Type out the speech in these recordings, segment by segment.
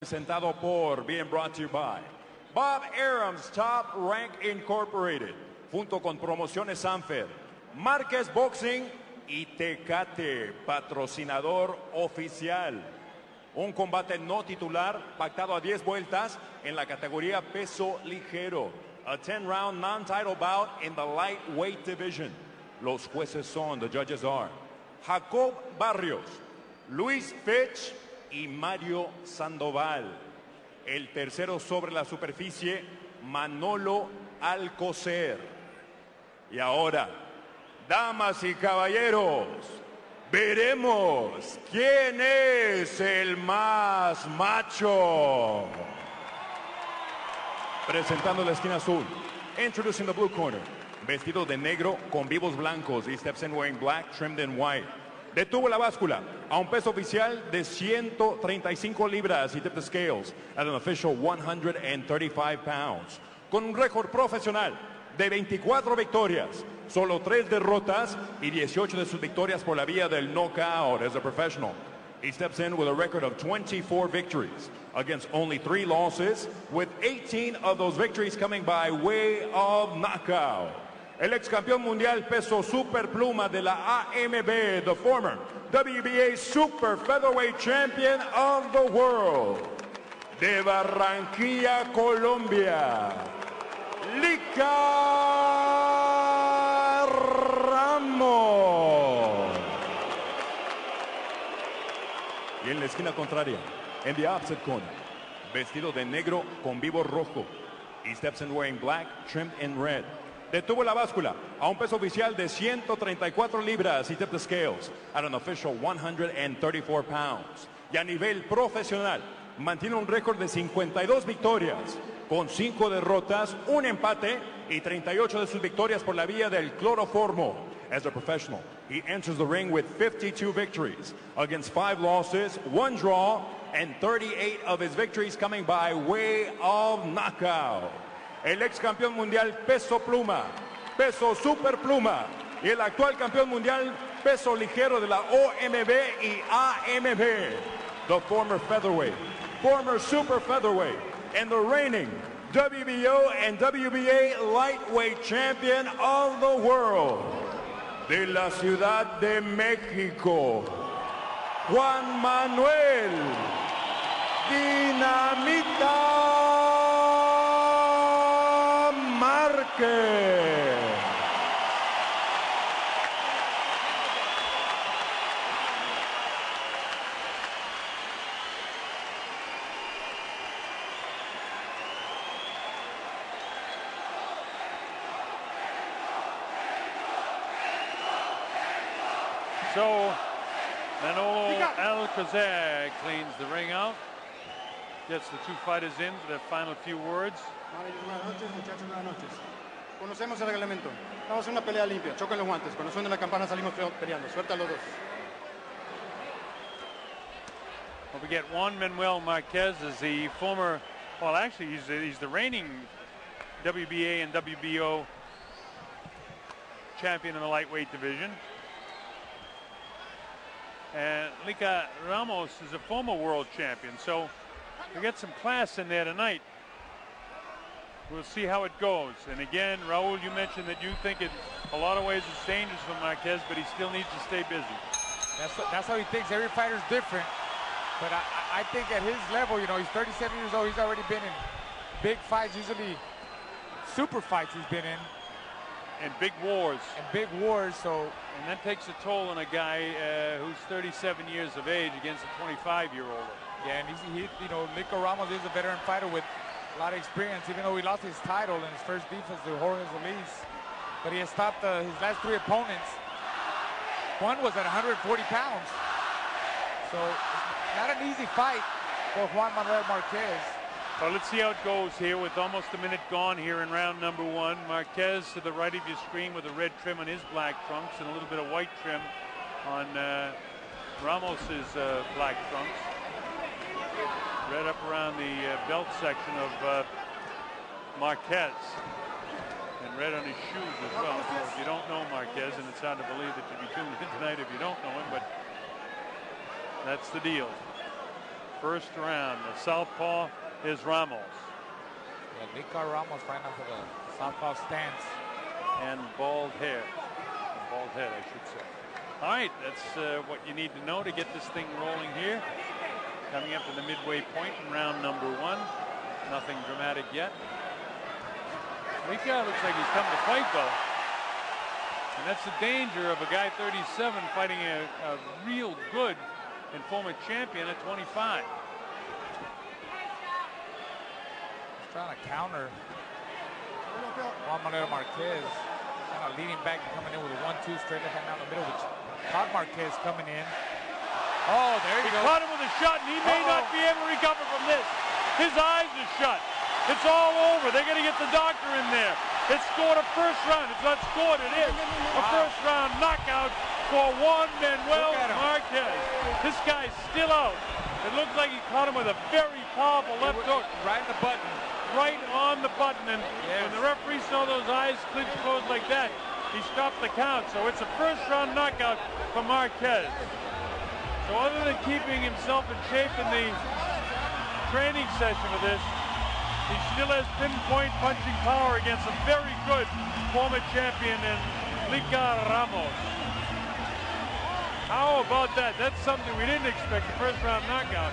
Presentado por, being brought to you by Bob Arum's Top Rank Incorporated, junto con Promociones Sanfer, Marquez Boxing y Tecate, patrocinador oficial. Un combate no titular, pactado a 10 vueltas en la categoría peso ligero. A 10-round non-title bout in the lightweight division. Los jueces son, the judges are, Jacob Barrios, Luis Fitch y Mario Sandoval. El tercero sobre la superficie, Manolo Alcocer. Y ahora, damas y caballeros, veremos quién es el más macho. Presentando la esquina azul, introducing the blue corner, vestido de negro con vivos blancos. He steps in wearing black, trimmed in white. Detuvo la báscula a un peso oficial de 135 libras. He tipped the scales at an official 135 pounds. Con un récord profesional de 24 victorias, solo 3 derrotas y 18 de sus victorias por la vía del knockout as a professional. He steps in with a record of 24 victories against only 3 losses, with 18 of those victories coming by way of knockout. El ex campeón mundial peso superpluma de la AMB, the former WBA super featherweight champion of the world, de Barranquilla, Colombia, Likar Ramos. Y en la esquina contraria, en the opposite corner, vestido de negro con vivo rojo. He steps in wearing black, trimmed in red. Detuvo la báscula a un peso oficial de 134 libras. He tipped the scales at an official 134 pounds. Y a nivel profesional, mantiene un récord de 52 victorias, con 5 derrotas, un empate y 38 de sus victorias por la vía del cloroformo. As a professional, he enters the ring with 52 victories against 5 losses, 1 draw, and 38 of his victories coming by way of knockout. El ex campeón mundial peso pluma, peso super pluma y el actual campeón mundial peso ligero de la OMB y AMB. The former featherweight, former super featherweight, and the reigning WBO and WBA lightweight champion of the world. De la Ciudad de México, Juan Manuel Dinamita Marquez. So, Manolo Alcocer cleans the ring out, gets the 2 fighters in for their final few words. Buenas noches, muchachos, buenas noches. Conocemos el reglamento. Vamos a una pelea limpia. Choquen los guantes. Cuando suene la campana salimos peleando. Suerte a los dos. Don't forget, Juan Manuel Marquez is the former, well, actually, he's the reigning WBA and WBO champion in the lightweight division. And Likar Ramos is a former world champion. So we get some class in there tonight. We'll see how it goes. And again, Raul, you mentioned that you think in a lot of ways it's dangerous for Marquez, but he still needs to stay busy. That's how he thinks. Every fighter's different. But I think at his level, you know, he's 37 years old. He's already been in big fights, usually super fights he's been in. And big wars. And big wars, so. And that takes a toll on a guy who's 37 years of age against a 25-year-old. Yeah, and you know, Likar Ramos is a veteran fighter with a lot of experience, even though he lost his title in his first defense to Jorge Solis. But he has stopped his last 3 opponents. One was at 140 pounds. So, not an easy fight for Juan Manuel Marquez. Well, let's see how it goes here with almost a minute gone here in round number 1. Marquez to the right of your screen with a red trim on his black trunks and a little bit of white trim on Ramos's black trunks. Red up around the belt section of Marquez. And red on his shoes as well. So if you don't know Marquez, and it's hard to believe that you'd be tuned in tonight if you don't know him, but that's the deal. first round. The southpaw is Ramos. Yeah, Likar Ramos right now for the southpaw stance. And bald hair. Bald head, I should say. All right, that's what you need to know to get this thing rolling here. Coming up to the midway point in round number 1. Nothing dramatic yet. Likar looks like he's coming to fight, though. And that's the danger of a guy 37 fighting a real good and former champion at 25. He's trying to counter Juan Manuel Marquez. Kind of leading back and coming in with a 1-2 straight left hand down the middle, which caught Marquez coming in. Oh, there you go. He caught him with a shot, and he may not be able to recover from this. His eyes are shut. It's all over. They're going to get the doctor in there. It scored a first round. It's not scored. It is a first round knockout for Juan Manuel Marquez. This guy's still out. It looks like he caught him with a very powerful left hook. Right in the button. Right on the button. And when the referee saw those eyes clinch closed like that, he stopped the count. So it's a first round knockout for Marquez. So other than keeping himself in shape in the training session of this, he still has pinpoint punching power against a very good former champion in Likar Ramos. How about that? That's something we didn't expect, the first round knockout.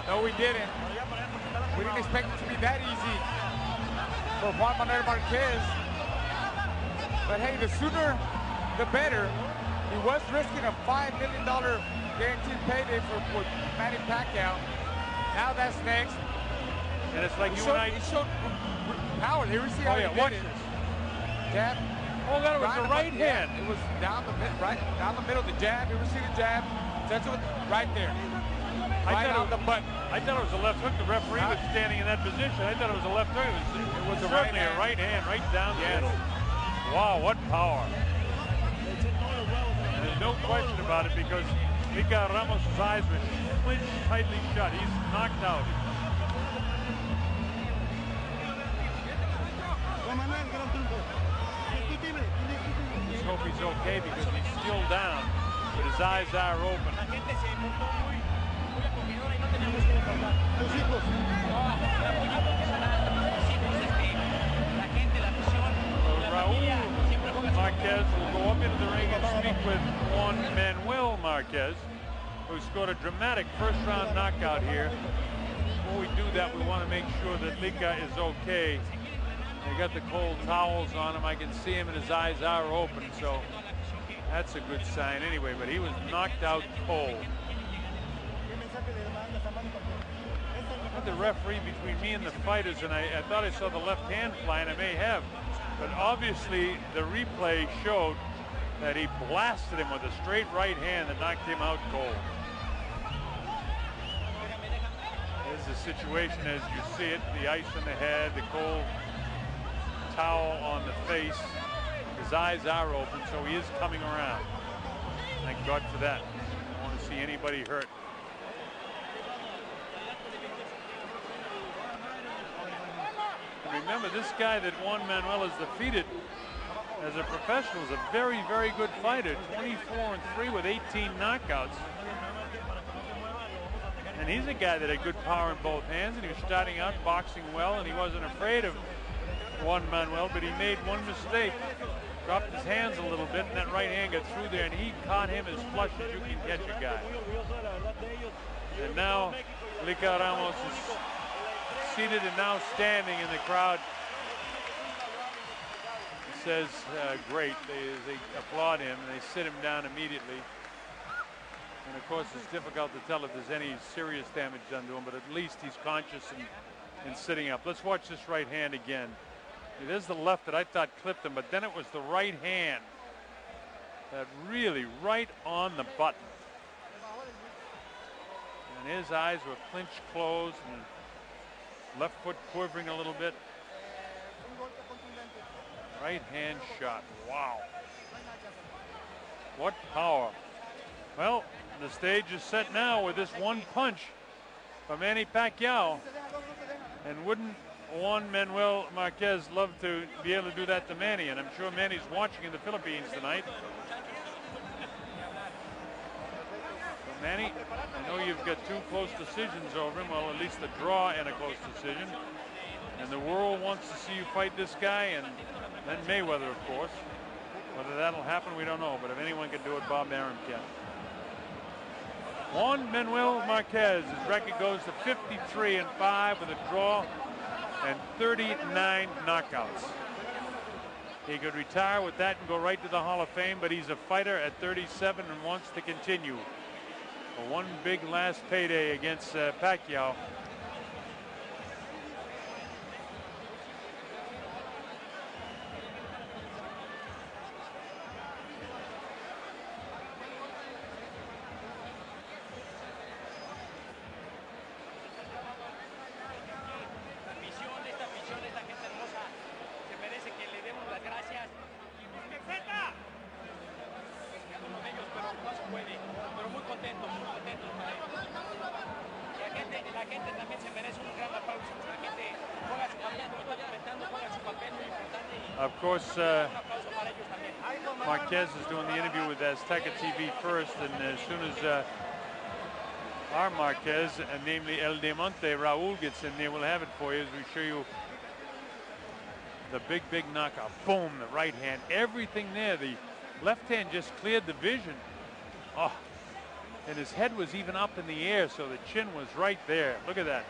No, we didn't. We didn't expect it to be that easy for Juan Manuel Marquez. But hey, the sooner, the better. He was risking a $5 million guaranteed payday for Manny Pacquiao. Now that's next. And it's like he showed power. Here we see how he watch did it. this. Jab. Oh, that was the right hand. It was down the middle. The jab. Here we see the jab. That's it. Right there. Right on the button. I thought it was a left hook. The referee was standing in that position. I thought it was a left hook. It was certainly a right hand right down the middle. Wow, what power. And there's no question about it because Likar Ramos' eyes were clinched tightly shut. He's knocked out. Let's hope he's okay because he's still down, but his eyes are open. Raul Marquez will go up into the ring and speak with Juan Manuel Marquez, who scored a dramatic first round knockout here. Before we do that, we want to make sure that Likar is okay. They got the cold towels on him. I can see him and his eyes are open, so that's a good sign anyway, but he was knocked out cold. The referee between me and the fighters, and I thought I saw the left hand fly, and I may have, but obviously the replay showed that he blasted him with a straight right hand that knocked him out cold. There's a situation as you see it, the ice on the head, the cold towel on the face. His eyes are open, so he is coming around. Thank God for that. I don't want to see anybody hurt. And remember, this guy that Juan Manuel has defeated as a professional is a very, very good fighter. 24-3 with 18 knockouts. And he's a guy that had good power in both hands, and he was starting out boxing well, and he wasn't afraid of Juan Manuel, but he made one mistake. Dropped his hands a little bit, and that right hand got through there, and he caught him as flush as you can catch a guy. And now Likar Ramos is seated and now standing in the crowd. It says great. They applaud him and they sit him down immediately. And of course it's difficult to tell if there's any serious damage done to him, but at least he's conscious and sitting up. Let's watch this right hand again. There's the left that I thought clipped him, but then it was the right hand that really right on the button. And his eyes were clinched closed and left foot quivering a little bit. Right hand shot. Wow. What power. Well, the stage is set now with this one punch from Manny Pacquiao. And wouldn't Juan Manuel Marquez love to be able to do that to Manny? And I'm sure Manny's watching in the Philippines tonight. Manny, I know you've got 2 close decisions over him, well, at least the draw and a close decision. And the world wants to see you fight this guy, and then Mayweather, of course. Whether that'll happen, we don't know, but if anyone can do it, Bob Arum can. Juan Manuel Marquez, his record goes to 53-5 with a draw and 39 knockouts. He could retire with that and go right to the Hall of Fame, but he's a fighter at 37 and wants to continue. For one big last payday against Pacquiao. Of course, Marquez is doing the interview with Azteca TV first, and as soon as our Marquez, namely El Diamante, Raul, gets in there, we'll have it for you as we show you the big knockout. Boom, the right hand, everything there. The left hand just cleared the vision. Oh, and his head was even up in the air, so the chin was right there. Look at that.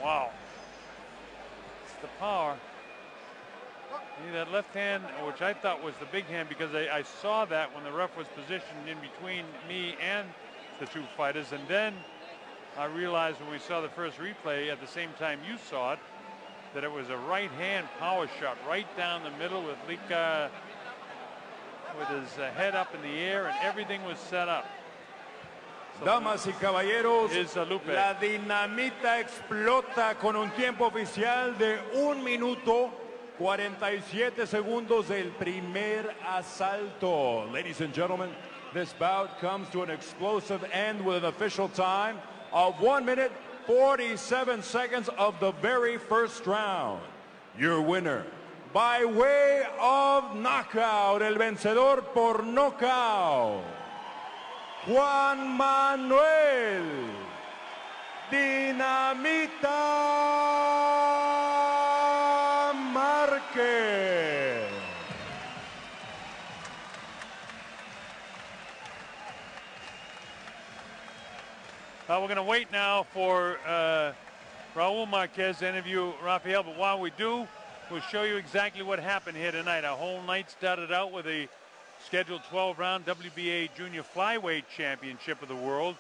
Wow. It's the power. That left hand, which I thought was the big hand, because I saw that when the ref was positioned in between me and the 2 fighters, and then I realized when we saw the first replay at the same time you saw it, that it was a right hand power shot right down the middle with Likar with his head up in the air, and everything was set up. So damas y caballeros, la dinamita explota con un tiempo oficial de 1 minuto 47 segundos del primer asalto. Ladies and gentlemen, this bout comes to an explosive end with an official time of 1 minute 47 seconds of the very first round. Your winner, by way of knockout, el vencedor por knockout, Juan Manuel Dinamita Marquez. We're going to wait now for Raul Marquez to interview Rafael, but while we do, we'll show you exactly what happened here tonight. Our whole night started out with a scheduled 12-round WBA Junior Flyweight Championship of the World.